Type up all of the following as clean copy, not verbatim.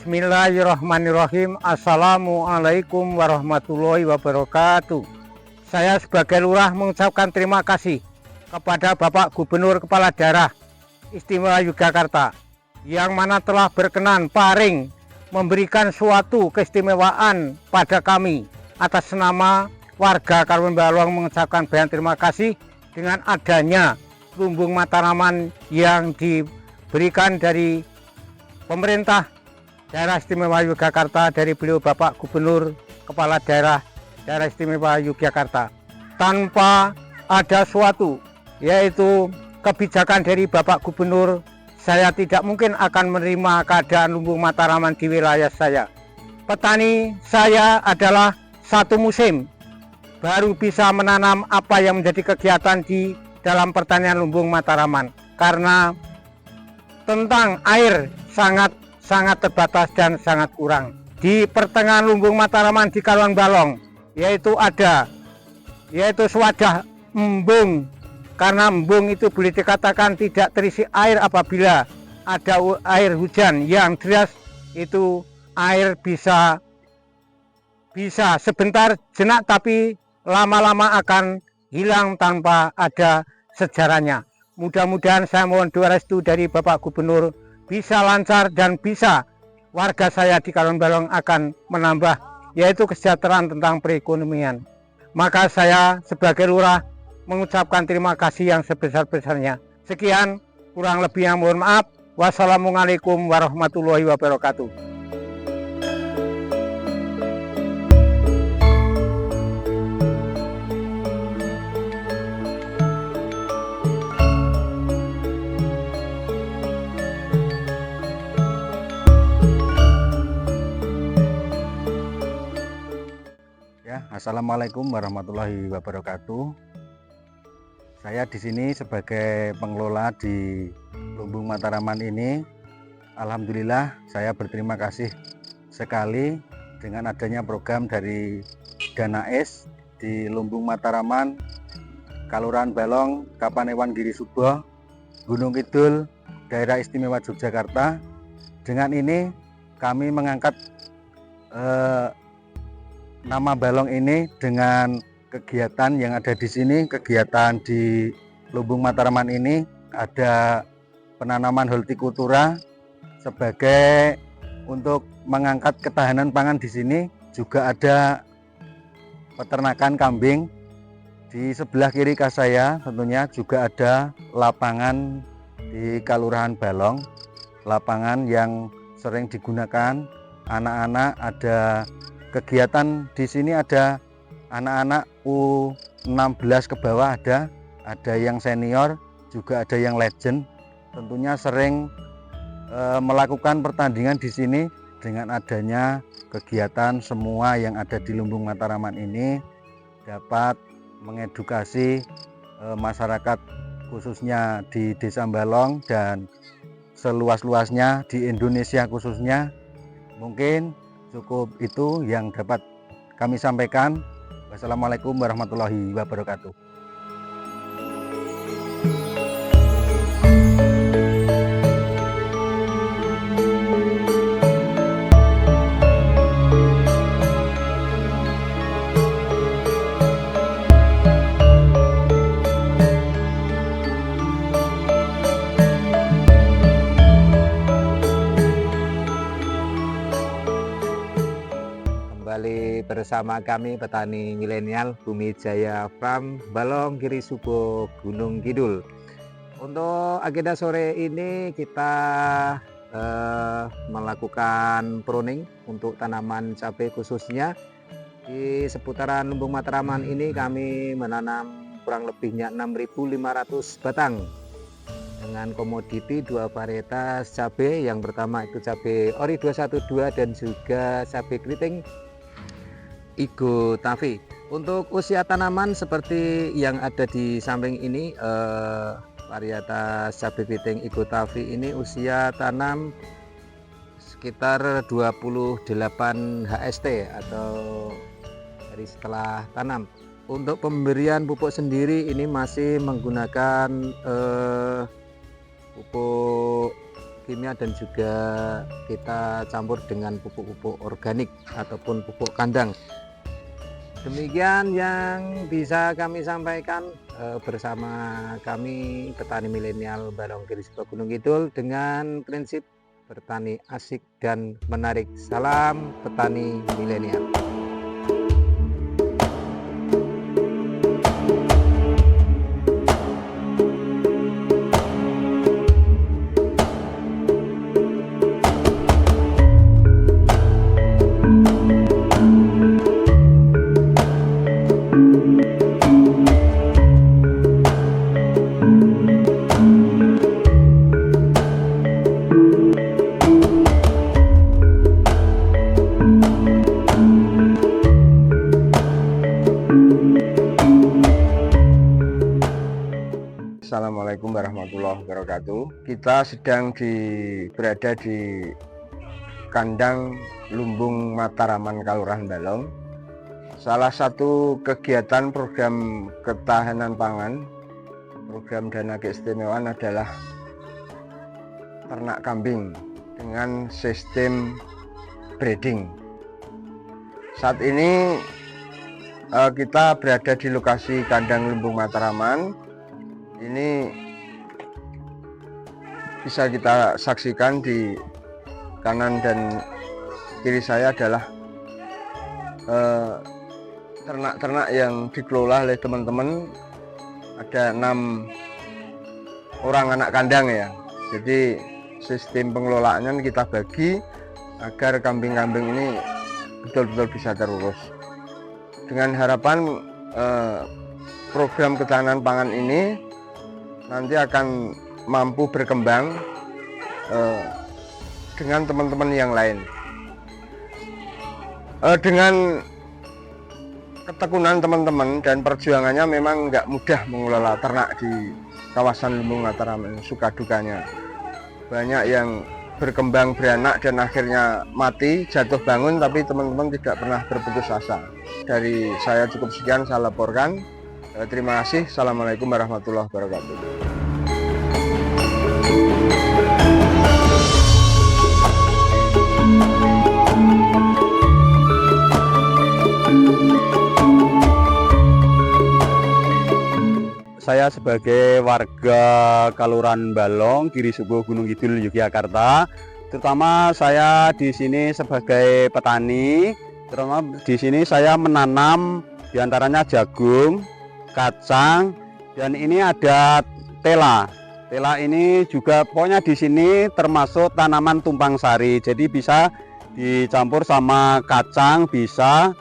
Bismillahirrahmanirrahim. Assalamualaikum warahmatullahi wabarakatuh. Saya sebagai lurah mengucapkan terima kasih kepada Bapak Gubernur Kepala Daerah Istimewa Yogyakarta yang mana telah berkenan paring memberikan suatu keistimewaan pada kami. Atas nama warga Kabupaten Balong mengucapkan banyak terima kasih dengan adanya lumbung Mataraman yang diberikan dari pemerintah Daerah Istimewa Yogyakarta dari beliau Bapak Gubernur Kepala Daerah Istimewa Yogyakarta. Tanpa ada suatu yaitu kebijakan dari Bapak Gubernur, saya tidak mungkin akan menerima keadaan lumbung Mataraman di wilayah saya. Petani saya adalah satu musim baru bisa menanam apa yang menjadi kegiatan di dalam pertanian lumbung Mataraman, karena tentang air sangat terbatas dan sangat kurang. Di pertengahan lumbung Mataraman di Kaluan Balong yaitu sewadah embung, karena embung itu boleh dikatakan tidak terisi air. Apabila ada air hujan yang deras, itu air bisa sebentar jenak tapi lama-lama akan hilang tanpa ada sejarahnya. Mudah-mudahan saya mohon doa restu dari Bapak Gubernur bisa lancar dan bisa warga saya di Kaluan Balong akan menambah yaitu kesejahteraan tentang perekonomian. Maka saya sebagai lurah mengucapkan terima kasih yang sebesar-besarnya. Sekian, kurang lebihnya mohon maaf. Wassalamualaikum warahmatullahi wabarakatuh. Assalamualaikum warahmatullahi wabarakatuh. Saya di sini sebagai pengelola di lumbung Mataraman ini. Alhamdulillah saya berterima kasih sekali dengan adanya program dari Danais di lumbung Mataraman, Kelurahan Balong, Kapanewan Giri Subo, Gunung Kidul, Daerah Istimewa Yogyakarta. Dengan ini kami mengangkat nama Balong ini dengan kegiatan yang ada di sini. Kegiatan di lumbung Mataraman ini ada penanaman hortikultura sebagai untuk mengangkat ketahanan pangan di sini. Juga ada peternakan kambing. Di sebelah kiri saya tentunya juga ada lapangan di Kelurahan Balong, lapangan yang sering digunakan anak-anak. Ada kegiatan di sini, ada anak-anak U16 ke bawah, ada yang senior, juga ada yang legend. Tentunya sering melakukan pertandingan di sini. Dengan adanya kegiatan semua yang ada di lumbung Mataraman ini dapat mengedukasi masyarakat khususnya di Desa Balong dan seluas-luasnya di Indonesia khususnya. Mungkin cukup itu yang dapat kami sampaikan. Wassalamualaikum warahmatullahi wabarakatuh. Kembali bersama kami petani milenial Bumi Jaya Farm Balong Giri Subo Gunung Kidul. Untuk agenda sore ini kita melakukan pruning untuk tanaman cabai, khususnya di seputaran lumbung Mataraman ini kami menanam kurang lebihnya 6.500 batang dengan komoditi dua varietas cabai. Yang pertama itu cabai ori 212 dan juga cabai keriting Igo Tavi. Untuk usia tanaman seperti yang ada di samping ini, varietas cabai keriting Igo Tavi ini usia tanam sekitar 28 HST atau dari setelah tanam. Untuk pemberian pupuk sendiri ini masih menggunakan pupuk kimia dan juga kita campur dengan pupuk-pupuk organik ataupun pupuk kandang. Demikian yang bisa kami sampaikan bersama kami petani milenial Balong Giri Subo Gunung Kidul dengan prinsip bertani asik dan menarik. Salam petani milenial. Assalamualaikum warahmatullahi wabarakatuh. Kita sedang berada di kandang Lumbung Mataraman Kelurahan Balong. Salah satu kegiatan program ketahanan pangan, program dana keistimewaan adalah ternak kambing dengan sistem breeding. Saat ini kita berada di lokasi kandang Lumbung Mataraman. Ini bisa kita saksikan di kanan dan kiri saya adalah ternak-ternak yang dikelola oleh teman-teman. Ada 6 orang anak kandang ya. Jadi sistem pengelolaannya kita bagi agar kambing-kambing ini betul-betul bisa terurus. Dengan harapan program ketahanan pangan ini nanti akan mampu berkembang dengan teman-teman yang lain. Dengan ketekunan teman-teman dan perjuangannya memang nggak mudah mengelola ternak di kawasan Lumbung Mataraman. Suka dukanya banyak yang berkembang beranak dan akhirnya mati, jatuh bangun, tapi teman-teman tidak pernah berputus asa. Dari saya cukup sekian, saya laporkan. Terima kasih. Assalamualaikum warahmatullahi wabarakatuh. Saya sebagai warga Kelurahan Balong, Giri Subo Gunung Kidul, Yogyakarta, terutama saya di sini sebagai petani, terutama di sini saya menanam diantaranya jagung, kacang, dan ini ada tela. Tela ini juga pokoknya di sini termasuk tanaman tumpang sari. Jadi bisa dicampur sama kacang, bisa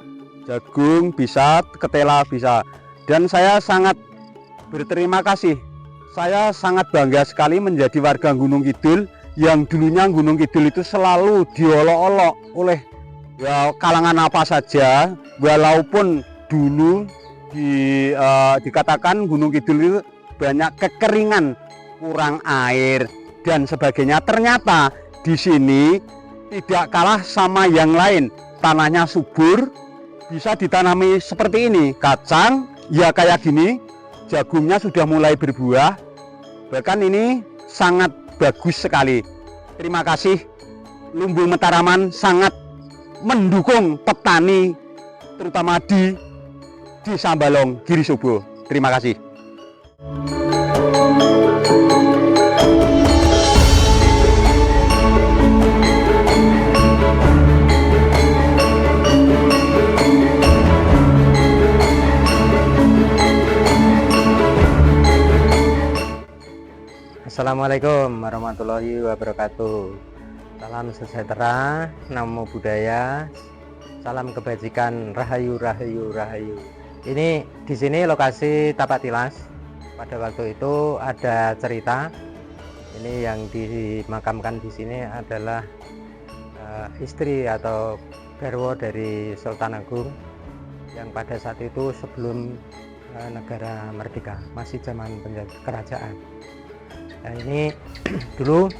jagung, bisa ketela, bisa. Dan saya sangat berterima kasih. Saya sangat bangga sekali menjadi warga Gunung Kidul yang dulunya Gunung Kidul itu selalu diolok-olok oleh ya kalangan apa saja, walaupun dulu dikatakan Gunung Kidul itu banyak kekeringan, kurang air dan sebagainya. Ternyata di sini tidak kalah sama yang lain. Tanahnya subur, bisa ditanami seperti ini. Kacang ya kayak gini, jagungnya sudah mulai berbuah. Bahkan ini sangat bagus sekali. Terima kasih. Lumbung Mataraman sangat mendukung petani terutama di Desa Balong, Giri Subo. Terima kasih. Assalamualaikum warahmatullahi wabarakatuh. Salam sejahtera, namo buddhaya, salam kebajikan, rahayu rahayu rahayu. Ini di sini lokasi Tapak Tilas. Pada waktu itu ada cerita. Ini yang dimakamkan di sini adalah istri atau garwo dari Sultan Agung yang pada saat itu sebelum negara merdeka, masih zaman kerajaan. Nah, ini dulu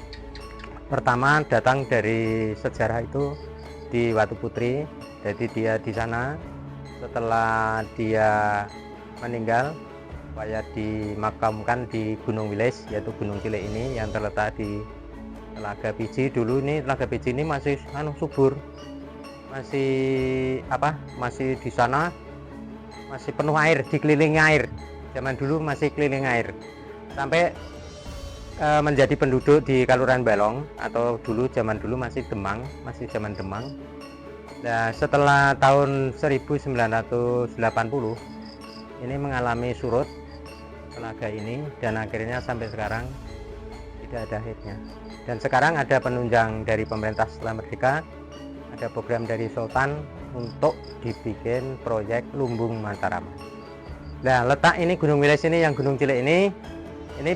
pertama datang dari sejarah itu di Watu Putri. Jadi dia di sana, setelah dia meninggal supaya dimakamkan di Gunung Wilis, yaitu Gunung Cilik ini yang terletak di Telaga Piji dulu ini, Telaga Piji ini masih subur, masih di sana masih penuh air, dikelilingi air. Zaman dulu masih keliling air sampai menjadi penduduk di Kelurahan Balong, atau zaman dulu masih Demang, masih zaman Demang. Nah, setelah tahun 1980 ini mengalami surut telaga ini, dan akhirnya sampai sekarang tidak ada akhirnya. Dan sekarang ada penunjang dari pemerintah setelah merdeka, ada program dari Sultan untuk dibikin proyek Lumbung Mataraman. Nah, letak ini Gunung Wilis ini, yang Gunung Cilik ini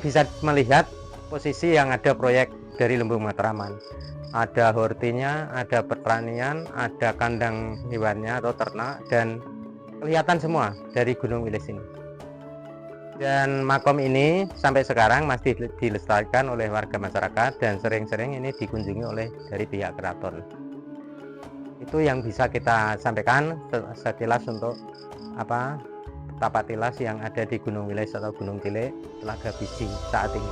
bisa melihat posisi yang ada proyek dari Lumbung Mataraman. Ada hortinya, ada pertanian, ada kandang hewannya atau ternak, dan kelihatan semua dari Gunung Wilis ini. Dan makom ini sampai sekarang masih dilestarikan oleh warga masyarakat, dan sering-sering ini dikunjungi oleh dari pihak keraton. Itu yang bisa kita sampaikan sekilas untuk tapak tilas yang ada di Gunung Wilis atau Gunung Cilik Telaga Piji saat ini.